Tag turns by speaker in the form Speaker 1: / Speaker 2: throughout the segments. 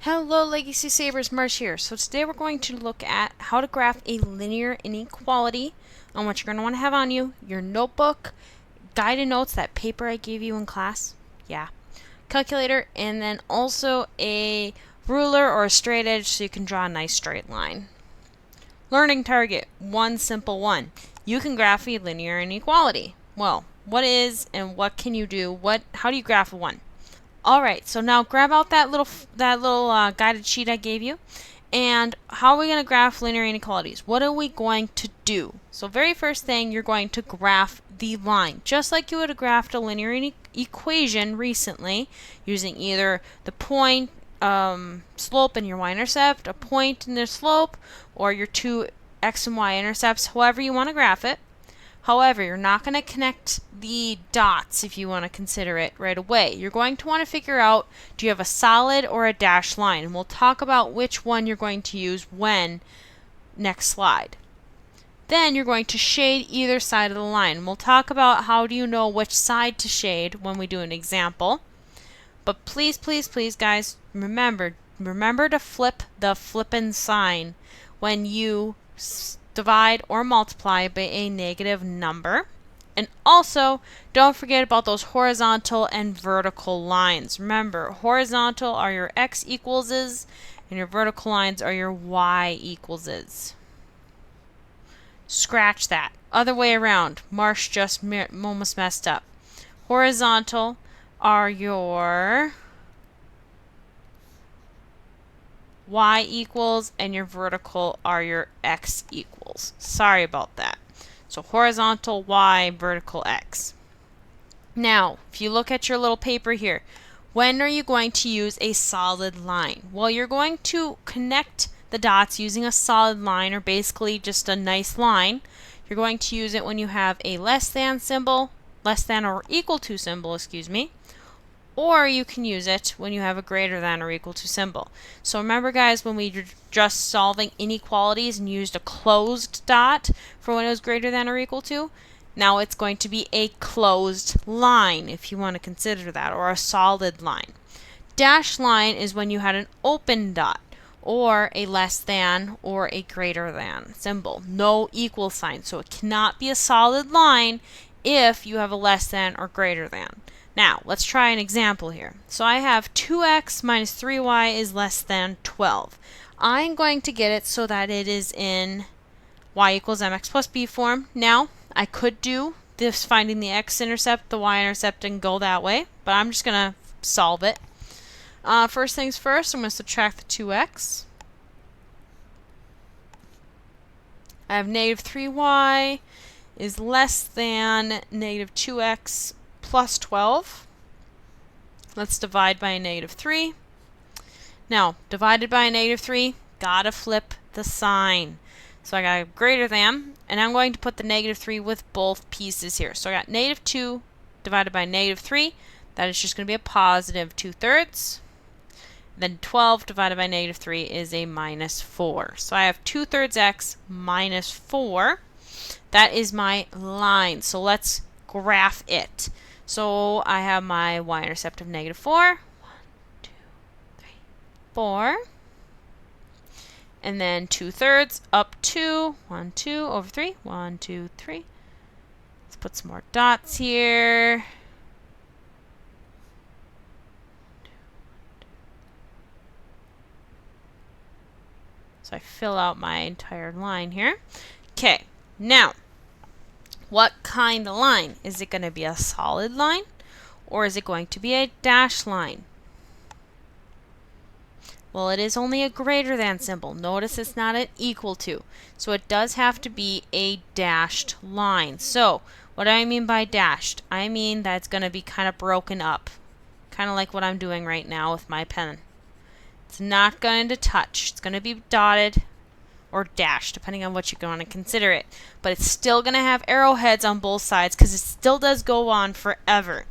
Speaker 1: Hello Legacy Sabers, Marsh here. So today we're going to look at how to graph a linear inequality on what you're going to want to have on you, your notebook, guided notes, that paper I gave you in class, calculator, and then also a ruler or a straight edge so you can draw a nice straight line. Learning target, one simple one. You can graph a linear inequality. Well, what is and what can you do? How do you graph a one? Alright, so now grab out that little guided sheet I gave you. And how are we going to graph linear inequalities? What are we going to do? So very first thing, you're going to graph the line. Just like you would have graphed a linear equation recently, using either the point, slope and your y-intercept, a point and the slope, or your two x and y intercepts, however you want to graph it. However, you're not going to connect the dots if you want to consider it right away. You're going to want to figure out, do you have a solid or a dashed line? And we'll talk about which one you're going to use when next slide. Then you're going to shade either side of the line. We'll talk about how do you know which side to shade when we do an example. But please, please, please, guys, remember to flip the flippin' sign when you divide or multiply by a negative number. And also, don't forget about those horizontal and vertical lines. Remember, horizontal are your x equals and your vertical lines are your y equals. Scratch that. Other way around. Marsh just almost messed up. Horizontal are your y equals and your vertical are your x equals. Sorry about that. So horizontal y, vertical x. Now, if you look at your little paper here, when are you going to use a solid line? Well, you're going to connect the dots using a solid line, or basically just a nice line. You're going to use it when you have a less than symbol, less than or equal to symbol, excuse me. Or you can use it when you have a greater than or equal to symbol. So remember, guys, when we were just solving inequalities and used a closed dot for when it was greater than or equal to, now it's going to be a closed line, if you want to consider that, or a solid line. Dashed line is when you had an open dot, or a less than or a greater than symbol. No equal sign, so it cannot be a solid line if you have a less than or greater than. Now, let's try an example here. So I have 2x minus 3y is less than 12. I'm going to get it so that it is in y equals mx plus b form. Now, I could do this finding the x-intercept, the y-intercept, and go that way, but I'm just going to solve it. First things first, I'm going to subtract the 2x. I have negative 3y is less than negative 2x plus 12. Let's divide by a negative 3. Now, divided by a negative 3, gotta flip the sign. So I got a greater than, and I'm going to put the negative 3 with both pieces here. So I got negative 2 divided by negative 3. That is just going to be a positive 2/3. Then 12 divided by negative 3 is a minus 4. So I have 2/3 x minus 4. That is my line. So let's graph it. So I have my y-intercept of negative 4. 1, 2, 3, 4. And then 2/3 up 2. 1, 2 over 3. 1, 2, 3. Let's put some more dots here. So I fill out my entire line here. Okay, now, what kind of line? Is it going to be a solid line, or is it going to be a dashed line? Well, it is only a greater than symbol. Notice it's not an equal to. So it does have to be a dashed line. So what do I mean by dashed? I mean that it's going to be kind of broken up. Kind of like what I'm doing right now with my pen. It's not going to touch. It's going to be dotted or dashed, depending on what you're going to consider it. But it's still going to have arrowheads on both sides because it still does go on forever.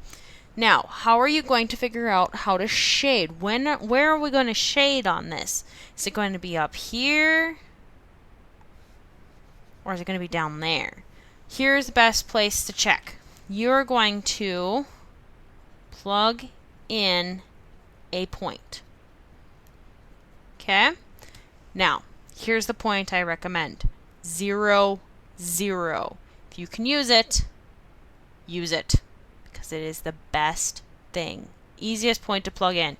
Speaker 1: Now, how are you going to figure out how to shade? Where are we going to shade on this? Is it going to be up here? Or is it going to be down there? Here's the best place to check. You're going to plug in a point. Okay? Now, here's the point I recommend. 0, 0. If you can use it, because it is the best thing. Easiest point to plug in.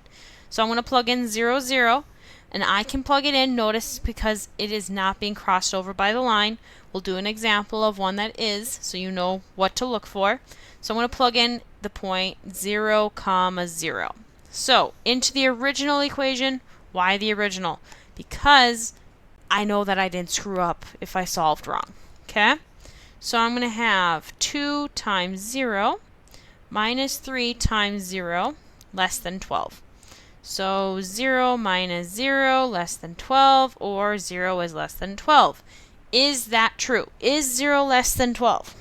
Speaker 1: So I'm going to plug in 0, 0, and I can plug it in, notice, because it is not being crossed over by the line. We'll do an example of one that is, so you know what to look for. So I'm going to plug in the point 0, 0. So into the original equation. Why the original? Because I know that I didn't screw up if I solved wrong. Okay? So I'm going to have 2 times 0 minus 3 times 0 less than 12. So 0 minus 0 less than 12, or 0 is less than 12. Is that true? Is 0 less than 12?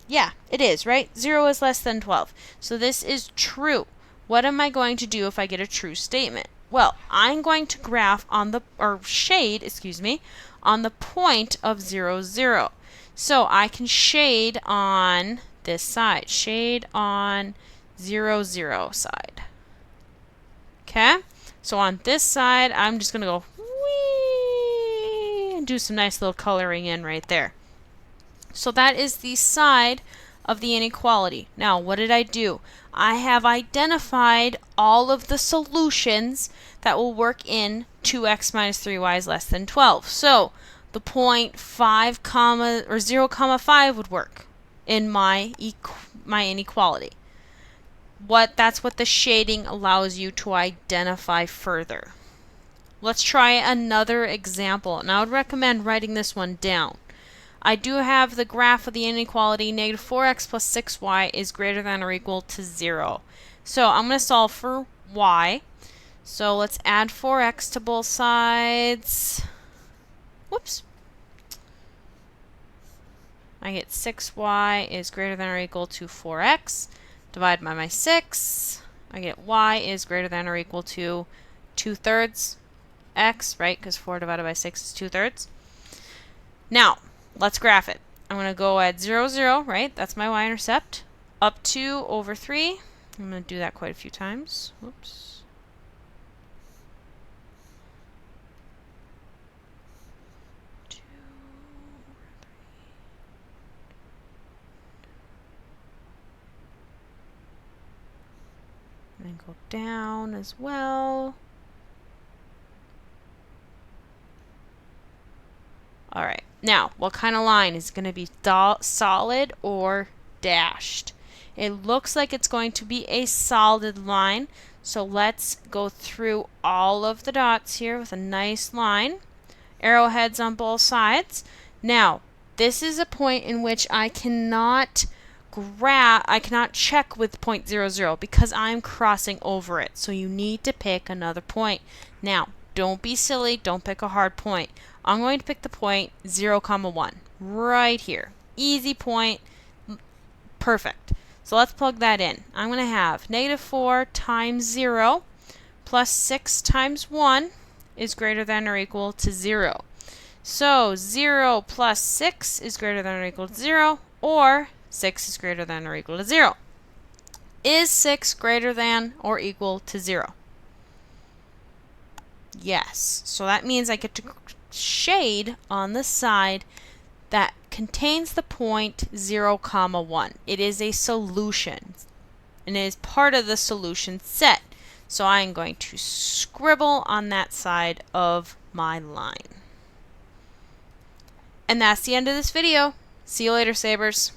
Speaker 1: Yeah, it is, right? 0 is less than 12. So this is true. What am I going to do if I get a true statement? Well, I'm going to graph on the, or shade, excuse me, on the point of 0, 0. So I can shade on this side. Shade on 0, 0 side. Okay? So on this side, I'm just going to go whee and do some nice little coloring in right there. So that is the side of the inequality. Now, what did I do? I have identified all of the solutions that will work in 2x minus 3y is less than 12. So the point 5 comma or 0 comma 5 would work in my inequality. That's what the shading allows you to identify further. Let's try another example, and I would recommend writing this one down. I do have the graph of the inequality. Negative 4x plus 6y is greater than or equal to 0. So I'm going to solve for y. So let's add 4x to both sides. Whoops. I get 6y is greater than or equal to 4x. Divide by my 6. I get y is greater than or equal to 2/3 x, right? Because 4 divided by 6 is 2/3. Now, let's graph it. I'm going to go at 0, 0, right? That's my y-intercept. Up 2 over 3. I'm going to do that quite a few times. Whoops. And then go down as well. Alright, now, what kind of line is going to be solid or dashed? It looks like it's going to be a solid line, so let's go through all of the dots here with a nice line. Arrowheads on both sides. Now, this is a point in which I cannot check with point 0, 0 because I'm crossing over it, so you need to pick another point. Now, don't be silly, don't pick a hard point. I'm going to pick the point 0, 1 right here. Easy point, perfect. So let's plug that in. I'm going to have negative 4 times 0 plus 6 times 1 is greater than or equal to 0. So 0 plus 6 is greater than or equal to 0, or 6 is greater than or equal to 0. Is 6 greater than or equal to 0? Yes. So that means I get to shade on the side that contains the point 0, 1. It is a solution, and it is part of the solution set. So I am going to scribble on that side of my line. And that's the end of this video. See you later, Sabers.